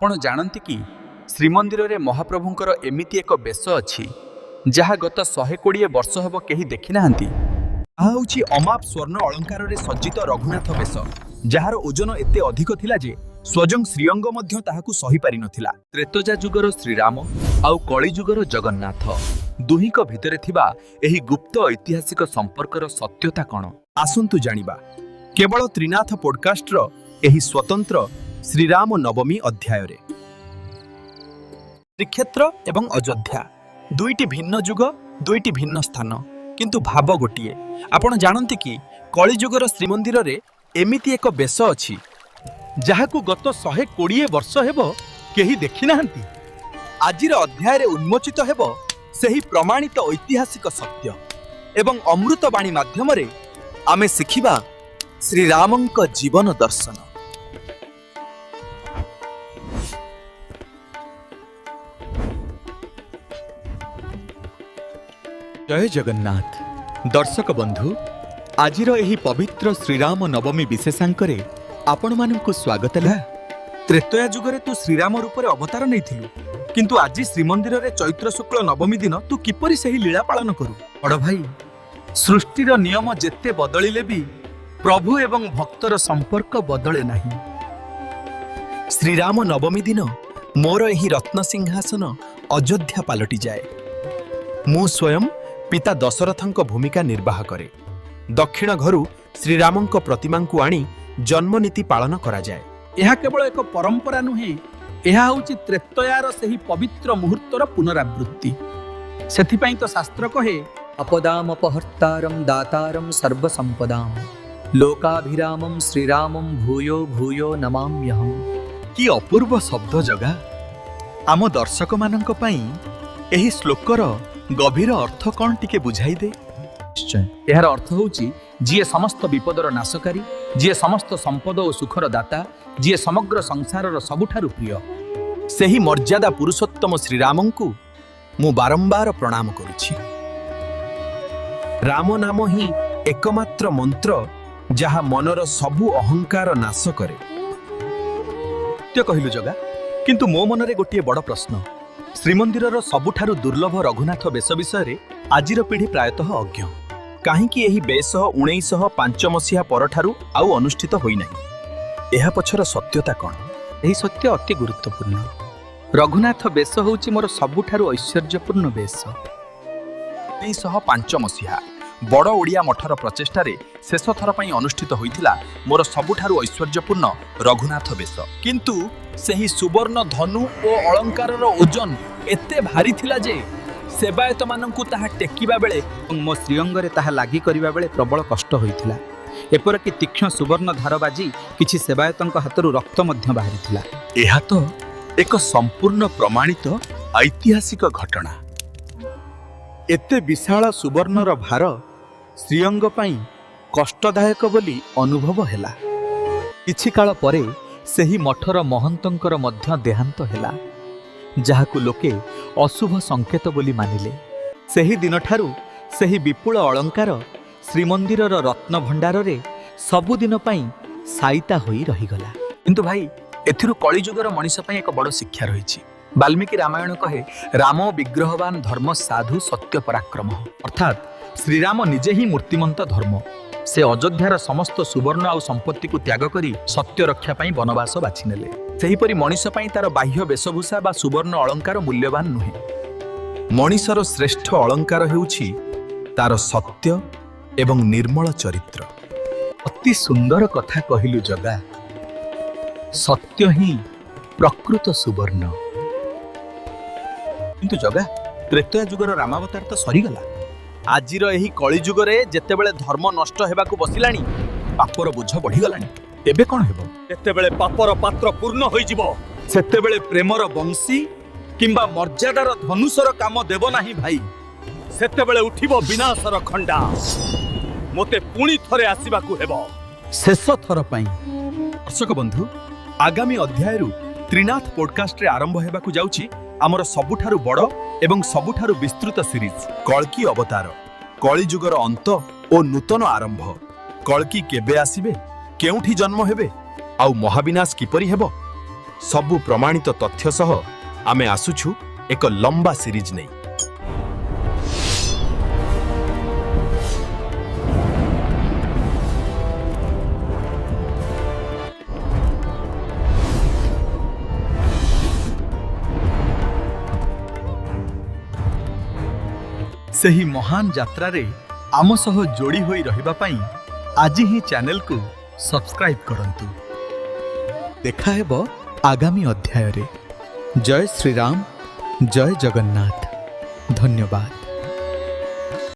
ଆପଣ ଜାଣନ୍ତି କି ଶ୍ରୀମନ୍ଦିରରେ ମହାପ୍ରଭୁଙ୍କର ଏମିତି ଏକ ବେଶ ଅଛି ଯାହା ଗତ 120 ବର୍ଷ ହେବ କେହି ଦେଖିନାହାନ୍ତି। ତାହା ହେଉଛି ଅମାପ ସ୍ୱର୍ଣ୍ଣ ଅଳଙ୍କାରରେ ସଜ୍ଜିତ ରଘୁନାଥ ବେଶ, ଯାହାର ଓଜନ ଏତେ ଅଧିକ ଥିଲା ଯେ ସ୍ୱୟଂ ଶ୍ରୀଅଙ୍ଗ ମଧ୍ୟ ତାହାକୁ ସହିପାରିନଥିଲା। ତ୍ରେତଯା ଯୁଗର ଶ୍ରୀରାମ ଆଉ କଳି ଯୁଗର ଜଗନ୍ନାଥ ଦୁହିଁଙ୍କ ଭିତରେ ଥିବା ଏହି ଗୁପ୍ତ ଐତିହାସିକ ସମ୍ପର୍କର ସତ୍ୟତା କ'ଣ? ଆସନ୍ତୁ ଜାଣିବା କେବଳ ତ୍ରିନାଥ ପଡକାଷ୍ଟର ଏହି ସ୍ୱତନ୍ତ୍ର ଶ୍ରୀରାମ ନବମୀ ଅଧ୍ୟାୟରେ। ଶ୍ରୀକ୍ଷେତ୍ର ଏବଂ ଅଯୋଧ୍ୟା ଦୁଇଟି ଭିନ୍ନ ଯୁଗ, ଦୁଇଟି ଭିନ୍ନ ସ୍ଥାନ, କିନ୍ତୁ ଭାବ ଗୋଟିଏ। ଆପଣ ଜାଣନ୍ତି କି କଳିଯୁଗର ଶ୍ରୀମନ୍ଦିରରେ ଏମିତି ଏକ ବେଶ ଅଛି ଯାହାକୁ ଗତ 120 ବର୍ଷ ହେବ କେହି ଦେଖିନାହାନ୍ତି। ଆଜିର ଅଧ୍ୟାୟରେ ଉନ୍ମୋଚିତ ହେବ ସେହି ପ୍ରମାଣିତ ଐତିହାସିକ ସତ୍ୟ ଏବଂ ଅମୃତବାଣୀ ମାଧ୍ୟମରେ ଆମେ ଶିଖିବା ଶ୍ରୀରାମଙ୍କ ଜୀବନ ଦର୍ଶନ। ଜୟ ଜଗନ୍ନାଥ। ଦର୍ଶକ ବନ୍ଧୁ, ଆଜିର ଏହି ପବିତ୍ର ଶ୍ରୀରାମ ନବମୀ ବିଶେଷାଙ୍କରେ ଆପଣମାନଙ୍କୁ ସ୍ୱାଗତ ହେଲା। ତ୍ରେତୟା ଯୁଗରେ ତୁ ଶ୍ରୀରାମ ରୂପରେ ଅବତାର ନେଇଥିଲୁ, କିନ୍ତୁ ଆଜି ଶ୍ରୀମନ୍ଦିରରେ ଚୈତ୍ର ଶୁକ୍ଳ ନବମୀ ଦିନ ତୁ କିପରି ସେହି ଲୀଳା ପାଳନ କରୁ? ବଡ଼ ଭାଇ, ସୃଷ୍ଟିର ନିୟମ ଯେତେ ବଦଳିଲେ ବି ପ୍ରଭୁ ଏବଂ ଭକ୍ତର ସମ୍ପର୍କ ବଦଳେ ନାହିଁ। ଶ୍ରୀରାମ ନବମୀ ଦିନ ମୋର ଏହି ରତ୍ନସିଂହାସନ ଅଯୋଧ୍ୟା ପାଲଟିଯାଏ। ମୁଁ ସ୍ୱୟଂ ପିତା ଦଶରଥଙ୍କ ଭୂମିକା ନିର୍ବାହ କରେ। ଦକ୍ଷିଣ ଘରୁ ଶ୍ରୀରାମଙ୍କ ପ୍ରତିମାଙ୍କୁ ଆଣି ଜନ୍ମନୀତି ପାଳନ କରାଯାଏ। ଏହା କେବଳ ଏକ ପରମ୍ପରା ନୁହେଁ, ଏହା ହେଉଛି ତ୍ରେତୟାର ସେହି ପବିତ୍ର ମୁହୂର୍ତ୍ତର ପୁନରାବୃତ୍ତି। ସେଥିପାଇଁ ତ ଶାସ୍ତ୍ର କହେ, ଆପଦାମ ଅପହର୍ତ୍ତାରମ୍ ଦାତାରମ୍ ସର୍ବସମ୍ପଦାମ୍ ଲୋକାଭିରାମମ୍ ଶ୍ରୀରାମମ୍ ଭୂୟୋ ଭୂୟୋ ନମାମ୍ୟହମ୍। କି ଅପୂର୍ବ ଶବ୍ଦ ଜଗା! ଆମ ଦର୍ଶକମାନଙ୍କ ପାଇଁ ଏହି ଶ୍ଲୋକର ଗଭୀର ଅର୍ଥ କ'ଣ ଟିକେ ବୁଝାଇ ଦେ। ନିଶ୍ଚୟ। ଏହାର ଅର୍ଥ ହେଉଛି ଯିଏ ସମସ୍ତ ବିପଦର ନାଶକାରୀ, ଯିଏ ସମସ୍ତ ସମ୍ପଦ ଓ ସୁଖର ଦାତା, ଯିଏ ସମଗ୍ର ସଂସାରର ସବୁଠାରୁ ପ୍ରିୟ, ସେହି ମର୍ଯ୍ୟାଦା ପୁରୁଷୋତ୍ତମ ଶ୍ରୀରାମଙ୍କୁ ମୁଁ ବାରମ୍ବାର ପ୍ରଣାମ କରୁଛି। ରାମ ନାମ ହିଁ ଏକମାତ୍ର ମନ୍ତ୍ର ଯାହା ମନର ସବୁ ଅହଙ୍କାର ନାଶ କରେ। ସତ୍ୟ କହିଲୁ ଜଗା, କିନ୍ତୁ ମୋ ମନରେ ଗୋଟିଏ ବଡ଼ ପ୍ରଶ୍ନ। ଶ୍ରୀମନ୍ଦିରର ସବୁଠାରୁ ଦୁର୍ଲଭ ରଘୁନାଥ ବେଶ ବିଷୟରେ ଆଜିର ପିଢ଼ି ପ୍ରାୟତଃ ଅଜ୍ଞ। କାହିଁକି ଏହି ବେଶ 1905 ମସିହା ପରଠାରୁ ଆଉ ଅନୁଷ୍ଠିତ ହୋଇନାହିଁ? ଏହା ପଛର ସତ୍ୟତା କ'ଣ? ଏହି ସତ୍ୟ ଅତି ଗୁରୁତ୍ୱପୂର୍ଣ୍ଣ। ରଘୁନାଥ ବେଶ ହେଉଛି ମୋର ସବୁଠାରୁ ଐଶ୍ୱର୍ଯ୍ୟପୂର୍ଣ୍ଣ ବେଶ। 1905 ମସିହା ବଡ଼ ଓଡ଼ିଆ ମଠର ପ୍ରଚେଷ୍ଟାରେ ଶେଷ ଥର ପାଇଁ ଅନୁଷ୍ଠିତ ହୋଇଥିଲା ମୋର ସବୁଠାରୁ ଐଶ୍ୱର୍ଯ୍ୟପୂର୍ଣ୍ଣ ରଘୁନାଥ ବେଶ। କିନ୍ତୁ ସେହି ସୁବର୍ଣ୍ଣ ଧନୁ ଓ ଅଳଙ୍କାରର ଓଜନ ଏତେ ଭାରି ଥିଲା ଯେ ସେବାୟତମାନଙ୍କୁ ତାହା ଟେକିବା ବେଳେ ଏବଂ ମୋ ଶ୍ରୀଅଙ୍ଗରେ ତାହା ଲାଗି କରିବା ବେଳେ ପ୍ରବଳ କଷ୍ଟ ହୋଇଥିଲା। ଏପରିକି ତୀକ୍ଷ୍ଣ ସୁବର୍ଣ୍ଣ ଧାର ବାଜି କିଛି ସେବାୟତଙ୍କ ହାତରୁ ରକ୍ତ ମଧ୍ୟ ବାହାରିଥିଲା। ଏହା ତ ଏକ ସମ୍ପୂର୍ଣ୍ଣ ପ୍ରମାଣିତ ଐତିହାସିକ ଘଟଣା। ଏତେ ବିଶାଳ ସୁବର୍ଣ୍ଣର ଭାର ଶ୍ରୀଅଙ୍ଗ ପାଇଁ କଷ୍ଟଦାୟକ ବୋଲି ଅନୁଭବ ହେଲା। କିଛି କାଳ ପରେ ସେହି ମଠର ମହନ୍ତଙ୍କର ମଧ୍ୟ ଦେହାନ୍ତ ହେଲା, ଯାହାକୁ ଲୋକେ ଅଶୁଭ ସଂକେତ ବୋଲି ମାନିଲେ। ସେହି ଦିନଠାରୁ ସେହି ବିପୁଳ ଅଳଙ୍କାର ଶ୍ରୀମନ୍ଦିରର ରତ୍ନଭଣ୍ଡାରରେ ସବୁଦିନ ପାଇଁ ସାଇତା ହୋଇ ରହିଗଲା। କିନ୍ତୁ ଭାଇ, ଏଥିରୁ କଳିଯୁଗର ମଣିଷ ପାଇଁ ଏକ ବଡ଼ ଶିକ୍ଷା ରହିଛି। ବାଲ୍ମୀକି ରାମାୟଣ କହେ, ରାମ ବିଗ୍ରହବାନ ଧର୍ମ ସାଧୁ ସତ୍ୟ ପରାକ୍ରମ। ଅର୍ଥାତ୍ ଶ୍ରୀରାମ ନିଜେ ହିଁ ମୂର୍ତ୍ତିମନ୍ତ ଧର୍ମ। ସେ ଅଯୋଧ୍ୟାର ସମସ୍ତ ସୁବର୍ଣ୍ଣ ଆଉ ସମ୍ପତ୍ତିକୁ ତ୍ୟାଗ କରି ସତ୍ୟ ରକ୍ଷା ପାଇଁ ବନବାସ ବାଛିନେଲେ। ସେହିପରି ମଣିଷ ପାଇଁ ତାର ବାହ୍ୟ ବେଶଭୂଷା ବା ସୁବର୍ଣ୍ଣ ଅଳଙ୍କାର ମୂଲ୍ୟବାନ ନୁହେଁ। ମଣିଷର ଶ୍ରେଷ୍ଠ ଅଳଙ୍କାର ହେଉଛି ତାର ସତ୍ୟ ଏବଂ ନିର୍ମଳ ଚରିତ୍ର। ଅତି ସୁନ୍ଦର କଥା କହିଲୁ ଜଗା। ସତ୍ୟ ହିଁ ପ୍ରକୃତ ସୁବର୍ଣ୍ଣ। କିନ୍ତୁ ଜଗା, ତ୍ରେତୟା ଯୁଗର ରାମାବତାର ତ ସରିଗଲା। ଆଜିର ଏହି କଳିଯୁଗରେ ଯେତେବେଳେ ଧର୍ମ ନଷ୍ଟ ହେବାକୁ ବସିଲାଣି, ପାପର ବୋଝ ବଢିଗଲାଣି, ଏବେ କ'ଣ ହେବ? ଯେତେବେଳେ ପାପର ପାତ୍ର ପୂର୍ଣ୍ଣ ହୋଇଯିବ, ସେତେବେଳେ ପ୍ରେମର ବଂଶୀ କିମ୍ବା ମର୍ଯ୍ୟାଦାର ଧନୁଷର କାମ ଦେବ ନାହିଁ ଭାଇ। ସେତେବେଳେ ଉଠିବ ବିନାଶର ଖଣ୍ଡା। ମୋତେ ପୁଣି ଥରେ ଆସିବାକୁ ହେବ, ଶେଷ ଥର ପାଇଁ। ଦର୍ଶକ ବନ୍ଧୁ, ଆଗାମୀ ଅଧ୍ୟାୟରୁ ତ୍ରିନାଥ ପଡକାଷ୍ଟରେ ଆରମ୍ଭ ହେବାକୁ ଯାଉଛି ଆମର ସବୁଠାରୁ ବଡ଼ ଏବଂ ସବୁଠାରୁ ବିସ୍ତୃତ ସିରିଜ୍ କଳ୍କି ଅବତାର। କଳିଯୁଗର ଅନ୍ତ ଓ ନୂତନ ଆରମ୍ଭ। କଳ୍କି କେବେ ଆସିବେ, କେଉଁଠି ଜନ୍ମ ହେବେ, ଆଉ ମହାବିନାଶ କିପରି ହେବ, ସବୁ ପ୍ରମାଣିତ ତଥ୍ୟ ସହ ଆମେ ଆସୁଛୁ ଏକ ଲମ୍ବା ସିରିଜ୍ ନେଇ। ସେହି ମହାନ ଯାତ୍ରାରେ ଆମ ସହ ଯୋଡ଼ି ହୋଇ ରହିବା ପାଇଁ ଆଜି ହିଁ ଚ୍ୟାନେଲକୁ ସବସ୍କ୍ରାଇବ୍ କରନ୍ତୁ। ଦେଖାହେବ ଆଗାମୀ ଅଧ୍ୟାୟରେ। ଜୟ ଶ୍ରୀରାମ, ଜୟ ଜଗନ୍ନାଥ। ଧନ୍ୟବାଦ।